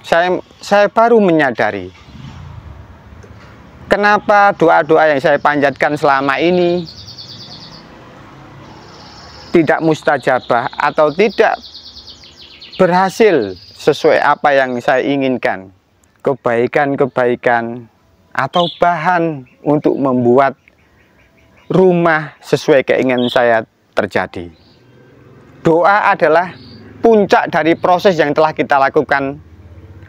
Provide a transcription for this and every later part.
saya baru menyadari kenapa doa-doa yang saya panjatkan selama ini tidak mustajabah atau tidak berhasil sesuai apa yang saya inginkan. Kebaikan-kebaikan atau bahan untuk membuat rumah sesuai keinginan saya terjadi. Doa adalah puncak dari proses yang telah kita lakukan,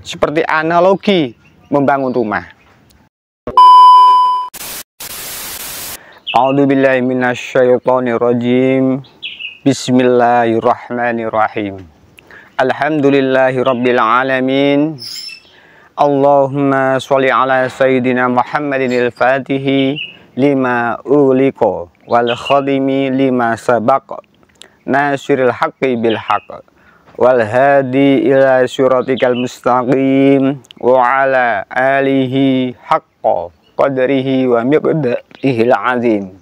seperti analogi membangun rumah. A'udzubillahi minasyaitonirrajim. Bismillahirrahmanirrahim. Alhamdulillahirabbil alamin. Allahumma sholli ala sayyidina Muhammadinil Fatihi lima uliqa wal khadimi lima sabaq nasiril haqqi bil haqq wal hadi ila siratikal mustaqim wa ala alihi haqqa qadrihi wa miqdarihil azim.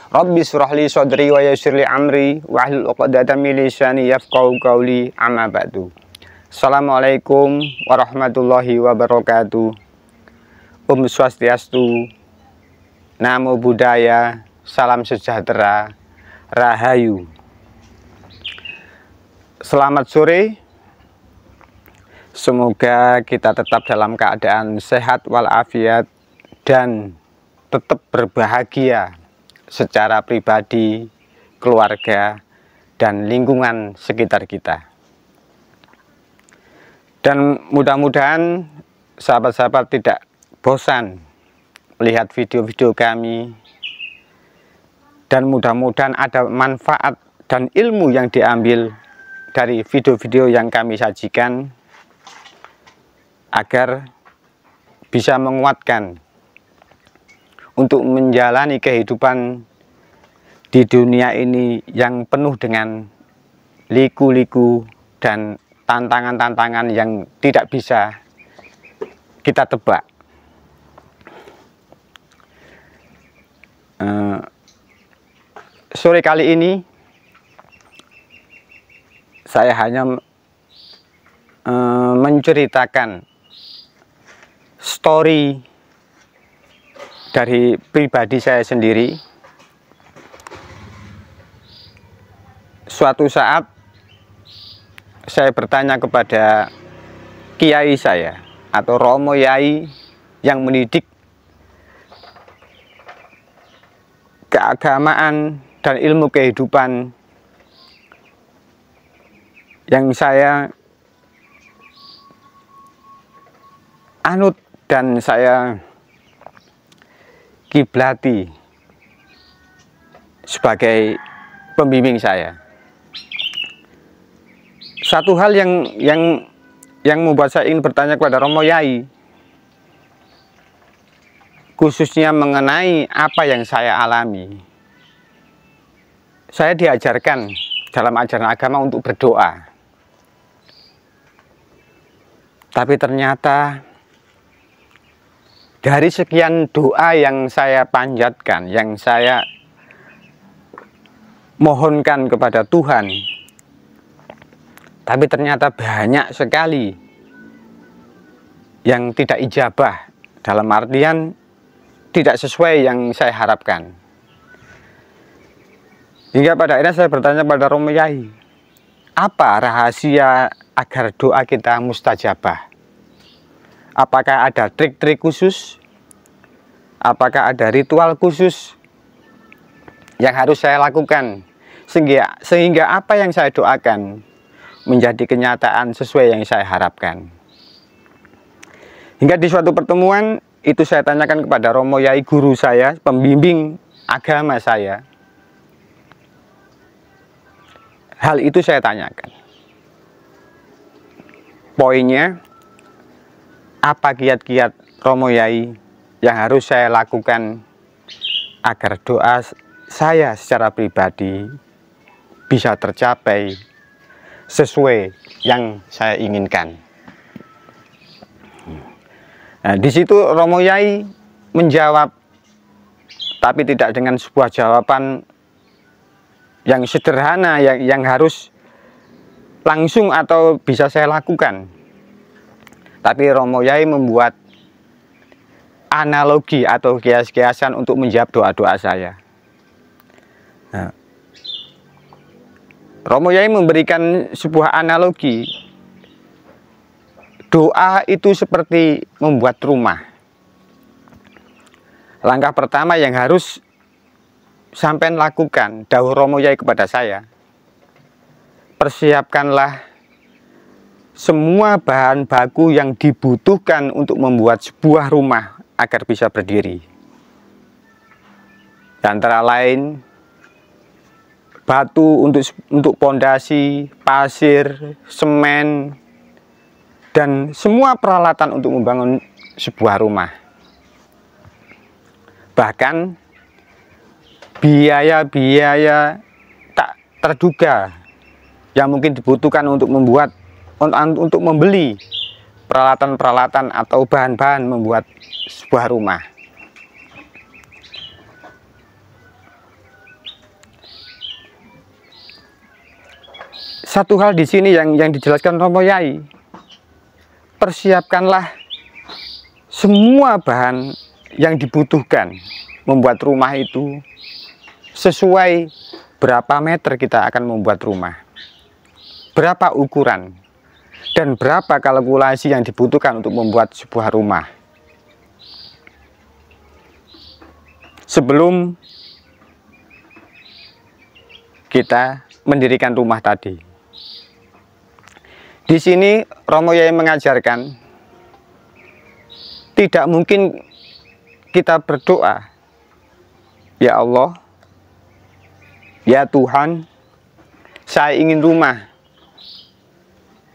Rabbi shrah li sadri wa yassir li amri wa hlul 'uqdatam min lisani yafqahu qawli, amma ba'du. Assalamualaikum warahmatullahi wabarakatuh. Swastiastu, Namo Buddhaya, salam sejahtera, Rahayu. Selamat sore. Semoga kita tetap dalam keadaan sehat walafiat dan tetap berbahagia secara pribadi, keluarga, dan lingkungan sekitar kita. Dan mudah-mudahan sahabat-sahabat tidak bosan melihat video-video kami, dan mudah-mudahan ada manfaat dan ilmu yang diambil dari video-video yang kami sajikan agar bisa menguatkan untuk menjalani kehidupan di dunia ini yang penuh dengan liku-liku dan tantangan-tantangan yang tidak bisa kita tebak. Sore kali ini saya hanya menceritakan story dari pribadi saya sendiri. Suatu saat saya bertanya kepada kiai saya atau romo yai yang mendidik keagamaan dan ilmu kehidupan yang saya anut dan saya kiblati sebagai pembimbing saya. Satu hal yang membuat saya ingin bertanya kepada romo yai, khususnya mengenai apa yang saya alami. Saya diajarkan dalam ajaran agama untuk berdoa, tapi ternyata dari sekian doa yang saya panjatkan, yang saya mohonkan kepada Tuhan, tapi ternyata banyak sekali yang tidak ijabah, dalam artian tidak sesuai yang saya harapkan. Hingga pada akhirnya saya bertanya pada romo yai, apa rahasia agar doa kita mustajabah? Apakah ada trik-trik khusus? Apakah ada ritual khusus yang harus saya lakukan sehingga apa yang saya doakan menjadi kenyataan sesuai yang saya harapkan? Hingga di suatu pertemuan itu saya tanyakan kepada romo yai guru saya, pembimbing agama saya. Hal itu saya tanyakan. Poinnya, apa kiat-kiat romo yai yang harus saya lakukan agar doa saya secara pribadi bisa tercapai sesuai yang saya inginkan. Nah, di situ romo yai menjawab, tapi tidak dengan sebuah jawaban yang sederhana yang harus langsung atau bisa saya lakukan. Tapi Romo Yai membuat analogi atau kias-kiasan untuk menjawab doa-doa saya. Nah, Romo Yai memberikan sebuah analogi. Doa itu seperti membuat rumah. Langkah pertama yang harus sampai lakukan, dawuh Romo Yai kepada saya, persiapkanlah semua bahan baku yang dibutuhkan untuk membuat sebuah rumah agar bisa berdiri. Antara lain batu untuk pondasi, pasir, semen, dan semua peralatan untuk membangun sebuah rumah. Bahkan biaya-biaya tak terduga yang mungkin dibutuhkan untuk membeli peralatan-peralatan atau bahan-bahan membuat sebuah rumah. Satu hal di sini yang dijelaskan Romo Yai, persiapkanlah semua bahan yang dibutuhkan membuat rumah itu sesuai berapa meter kita akan membuat rumah, berapa ukuran, dan berapa kalkulasi yang dibutuhkan untuk membuat sebuah rumah. Sebelum kita mendirikan rumah tadi. Di sini Romo Yai mengajarkan tidak mungkin kita berdoa, ya Allah, ya Tuhan, saya ingin rumah,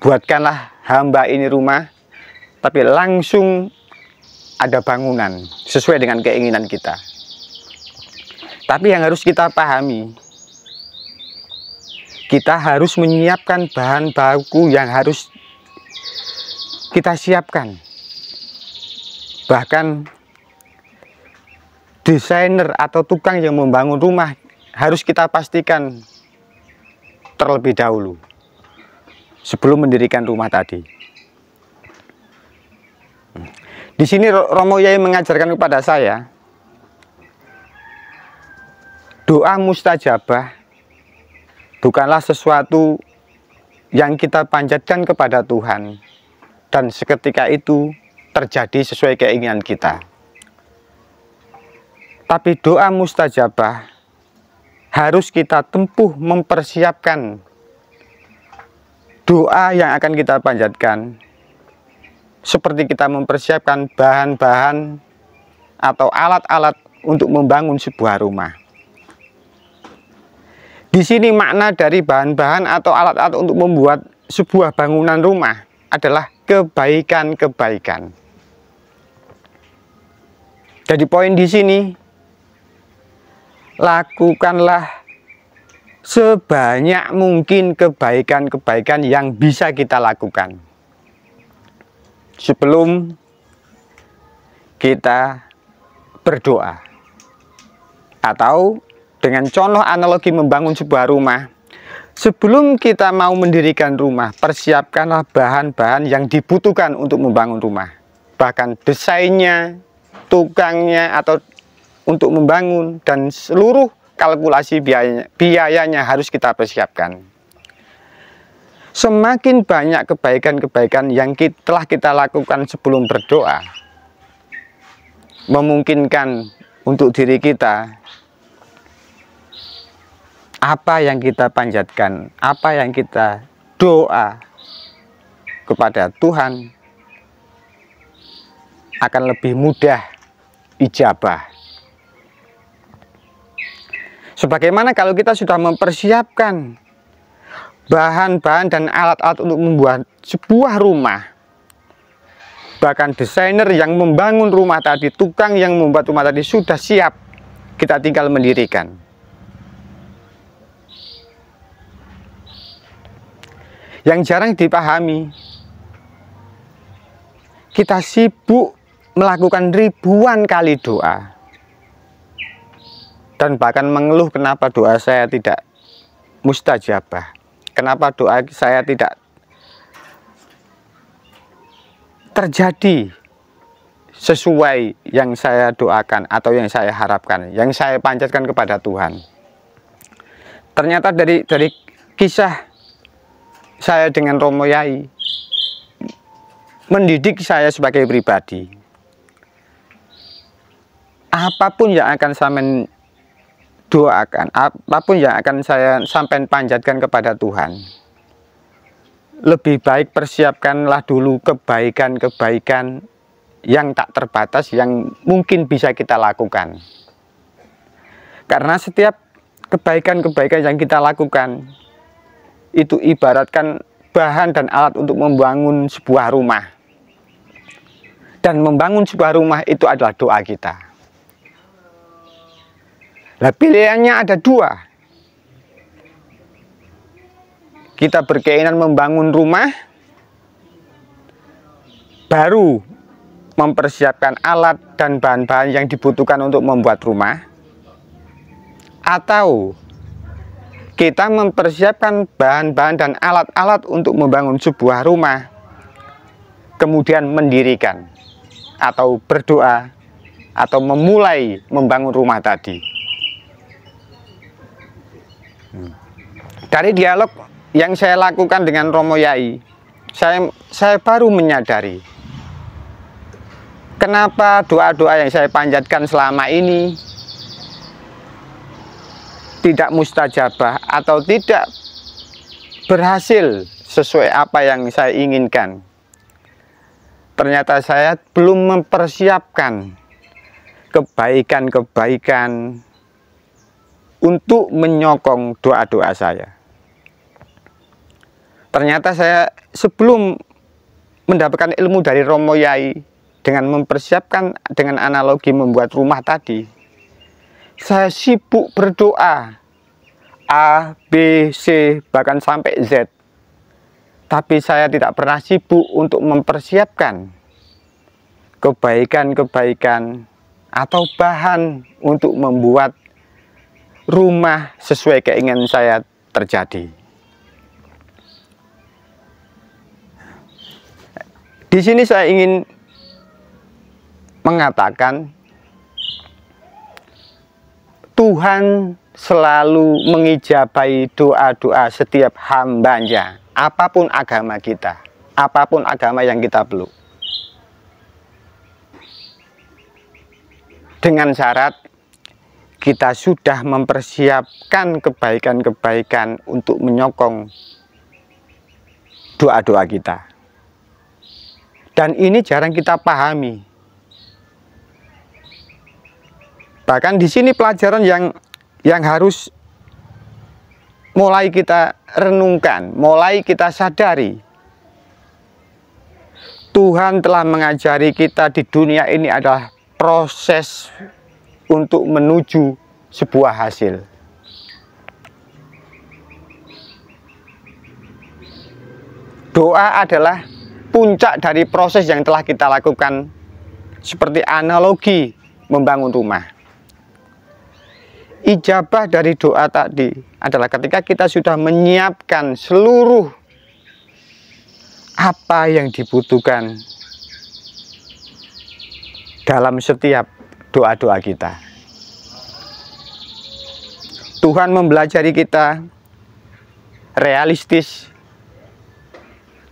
buatkanlah hamba ini rumah, tapi langsung ada bangunan sesuai dengan keinginan kita. Tapi yang harus kita pahami, kita harus menyiapkan bahan baku yang harus kita siapkan. Bahkan desainer atau tukang yang membangun rumah harus kita pastikan terlebih dahulu sebelum mendirikan rumah tadi. Di sini Romo Yai mengajarkan kepada saya, doa mustajabah bukanlah sesuatu yang kita panjatkan kepada Tuhan dan seketika itu terjadi sesuai keinginan kita. Tapi doa mustajabah harus kita tempuh mempersiapkan doa yang akan kita panjatkan, seperti kita mempersiapkan bahan-bahan atau alat-alat untuk membangun sebuah rumah. Di sini makna dari bahan-bahan atau alat-alat untuk membuat sebuah bangunan rumah adalah kebaikan-kebaikan. Jadi poin di sini, lakukanlah sebanyak mungkin kebaikan-kebaikan yang bisa kita lakukan sebelum kita berdoa. Atau dengan contoh analogi membangun sebuah rumah, sebelum kita mau mendirikan rumah, persiapkanlah bahan-bahan yang dibutuhkan untuk membangun rumah. Bahkan desainnya, tukangnya, atau untuk membangun, dan seluruh kalkulasi biayanya harus kita persiapkan. Semakin banyak kebaikan-kebaikan yang telah kita lakukan sebelum berdoa, memungkinkan untuk diri kita, apa yang kita panjatkan, apa yang kita doa kepada Tuhan akan lebih mudah ijabah. Sebagaimana kalau kita sudah mempersiapkan bahan-bahan dan alat-alat untuk membuat sebuah rumah, bahkan desainer yang membangun rumah tadi, tukang yang membuat rumah tadi sudah siap, kita tinggal mendirikan. Yang jarang dipahami, kita sibuk melakukan ribuan kali doa dan bahkan mengeluh kenapa doa saya tidak mustajabah, kenapa doa saya tidak terjadi sesuai yang saya doakan atau yang saya harapkan, yang saya panjatkan kepada Tuhan. Ternyata dari kisah saya dengan Romo Yai mendidik saya sebagai pribadi. Apapun yang akan saya doakan, apapun yang akan saya sampai panjatkan kepada Tuhan, lebih baik persiapkanlah dulu kebaikan-kebaikan yang tak terbatas yang mungkin bisa kita lakukan. Karena setiap kebaikan-kebaikan yang kita lakukan itu ibaratkan bahan dan alat untuk membangun sebuah rumah. Dan membangun sebuah rumah itu adalah doa kita. Nah, pilihannya ada dua. Kita berkeinginan membangun rumah, baru mempersiapkan alat dan bahan-bahan yang dibutuhkan untuk membuat rumah, atau kita mempersiapkan bahan-bahan dan alat-alat untuk membangun sebuah rumah, kemudian mendirikan atau berdoa atau memulai membangun rumah tadi. Dari dialog yang saya lakukan dengan Romo Yai, saya baru menyadari kenapa doa-doa yang saya panjatkan selama ini tidak mustajabah atau tidak berhasil sesuai apa yang saya inginkan. Ternyata saya belum mempersiapkan kebaikan-kebaikan untuk menyokong doa-doa saya. Ternyata saya sebelum mendapatkan ilmu dari Romo Yai dengan mempersiapkan dengan analogi membuat rumah tadi, saya sibuk berdoa A, B, C, bahkan sampai Z. Tapi saya tidak pernah sibuk untuk mempersiapkan kebaikan-kebaikan atau bahan untuk membuat rumah sesuai keinginan saya terjadi. Di sini saya ingin mengatakan Tuhan selalu mengijabahi doa-doa setiap hambanya, apapun agama kita, apapun agama yang kita peluk. Dengan syarat kita sudah mempersiapkan kebaikan-kebaikan untuk menyokong doa-doa kita. Dan ini jarang kita pahami. Bahkan di sini pelajaran yang harus mulai kita renungkan, mulai kita sadari. Tuhan telah mengajari kita di dunia ini adalah proses untuk menuju sebuah hasil. Doa adalah puncak dari proses yang telah kita lakukan, seperti analogi membangun rumah. Ijabah dari doa tadi adalah ketika kita sudah menyiapkan seluruh apa yang dibutuhkan dalam setiap doa-doa kita. Tuhan mempelajari kita realistis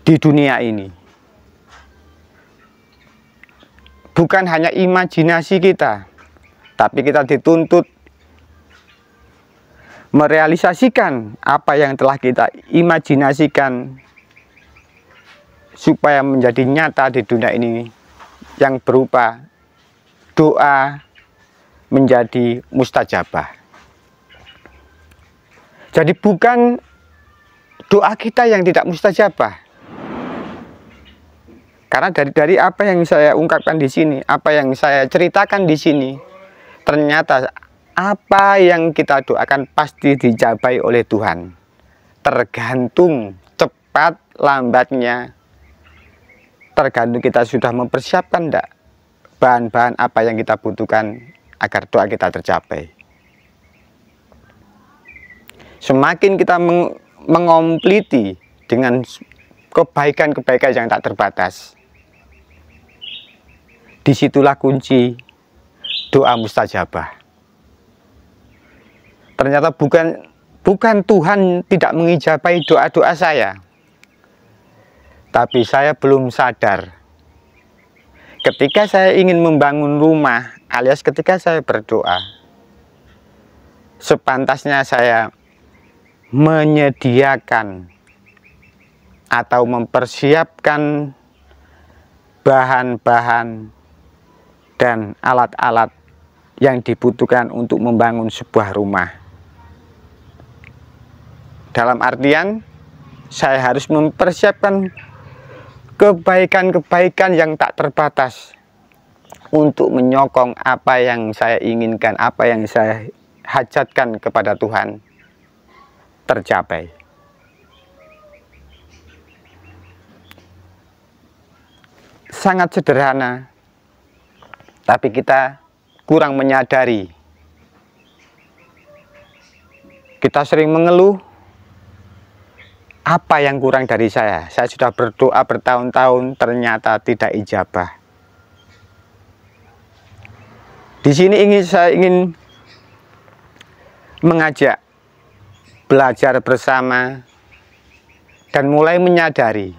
di dunia ini. Bukan hanya imajinasi kita, tapi kita dituntut merealisasikan apa yang telah kita imajinasikan supaya menjadi nyata di dunia ini, yang berupa doa menjadi mustajabah. Jadi bukan doa kita yang tidak mustajabah. Karena dari apa yang saya ungkapkan di sini, apa yang saya ceritakan di sini, ternyata apa yang kita doakan pasti dijabai oleh Tuhan. Tergantung cepat lambatnya, tergantung kita sudah mempersiapkan enggak bahan-bahan apa yang kita butuhkan agar doa kita tercapai. Semakin kita mengompliti dengan kebaikan-kebaikan yang tak terbatas, disitulah kunci doa mustajabah. Ternyata bukan Tuhan tidak mengijabahi doa-doa saya, tapi saya belum sadar. Ketika saya ingin membangun rumah, alias ketika saya berdoa, sepantasnya saya menyediakan atau mempersiapkan bahan-bahan dan alat-alat yang dibutuhkan untuk membangun sebuah rumah. Dalam artian, saya harus mempersiapkan kebaikan-kebaikan yang tak terbatas untuk menyokong apa yang saya inginkan, apa yang saya hajatkan kepada Tuhan tercapai. Sangat sederhana, tapi kita kurang menyadari. Kita sering mengeluh, apa yang kurang dari saya? Saya sudah berdoa bertahun-tahun, ternyata tidak ijabah. Di sini saya ingin mengajak belajar bersama dan mulai menyadari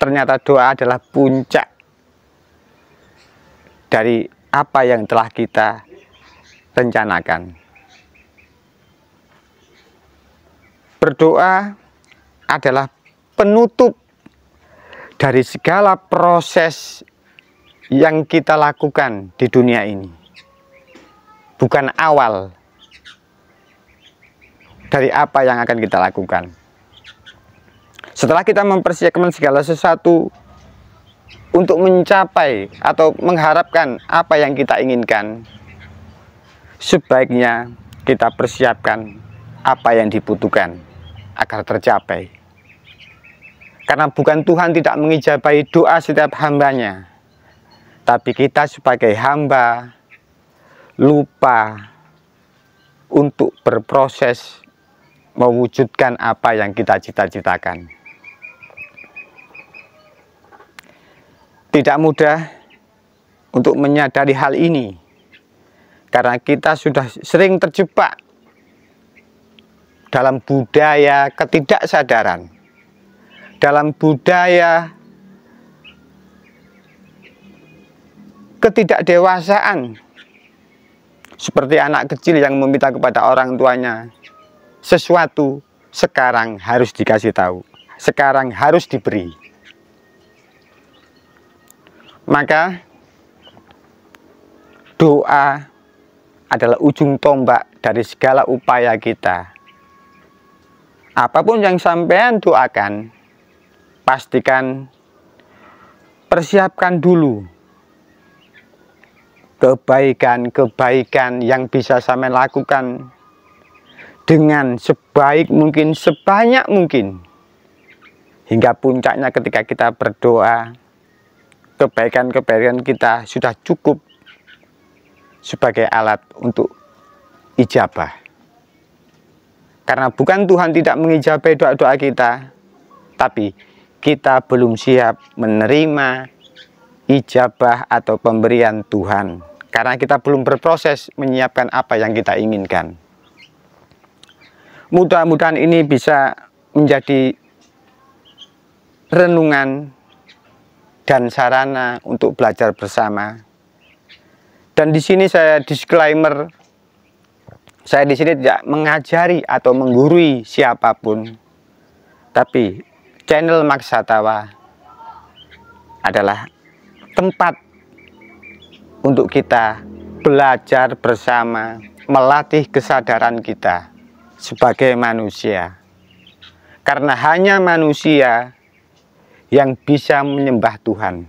ternyata doa adalah puncak dari apa yang telah kita rencanakan. Berdoa adalah penutup dari segala proses yang kita lakukan di dunia ini. Bukan awal dari apa yang akan kita lakukan. Setelah kita mempersiapkan segala sesuatu untuk mencapai atau mengharapkan apa yang kita inginkan, sebaiknya kita persiapkan apa yang dibutuhkan agar tercapai. Karena bukan Tuhan tidak mengijabahi doa setiap hambanya, tapi kita sebagai hamba lupa untuk berproses mewujudkan apa yang kita cita-citakan. Tidak mudah untuk menyadari hal ini, karena kita sudah sering terjebak dalam budaya ketidaksadaran, dalam budaya ketidakdewasaan, seperti anak kecil yang meminta kepada orang tuanya sesuatu, sekarang harus dikasih tahu, sekarang harus diberi. Maka doa adalah ujung tombak dari segala upaya kita. Apapun yang sampean doakan, pastikan persiapkan dulu kebaikan-kebaikan yang bisa sampean lakukan dengan sebaik mungkin, sebanyak mungkin, hingga puncaknya ketika kita berdoa, kebaikan-kebaikan kita sudah cukup sebagai alat untuk ijabah. Karena bukan Tuhan tidak mengijabahi doa-doa kita, tapi kita belum siap menerima ijabah atau pemberian Tuhan. Karena kita belum berproses menyiapkan apa yang kita inginkan. Mudah-mudahan ini bisa menjadi renungan dan sarana untuk belajar bersama. Dan di sini saya disclaimer, saya di sini tidak mengajari atau menggurui siapapun, tapi channel Maksatawa adalah tempat untuk kita belajar bersama, melatih kesadaran kita sebagai manusia. Karena hanya manusia yang bisa menyembah Tuhan.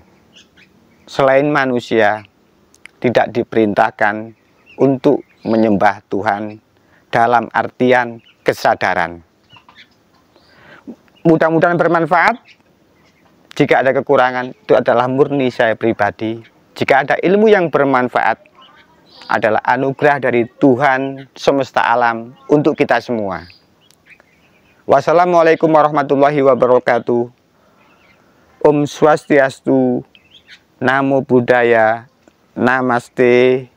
Selain manusia tidak diperintahkan untuk menyembah Tuhan dalam artian kesadaran. Mudah-mudahan bermanfaat. Jika ada kekurangan, itu adalah murni saya pribadi. Jika ada ilmu yang bermanfaat, adalah anugerah dari Tuhan semesta alam untuk kita semua. Wassalamualaikum warahmatullahi wabarakatuh. Om Swastiastu, Namo Buddhaya, namaste,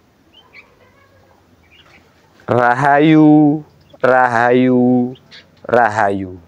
rahayu, rahayu, rahayu.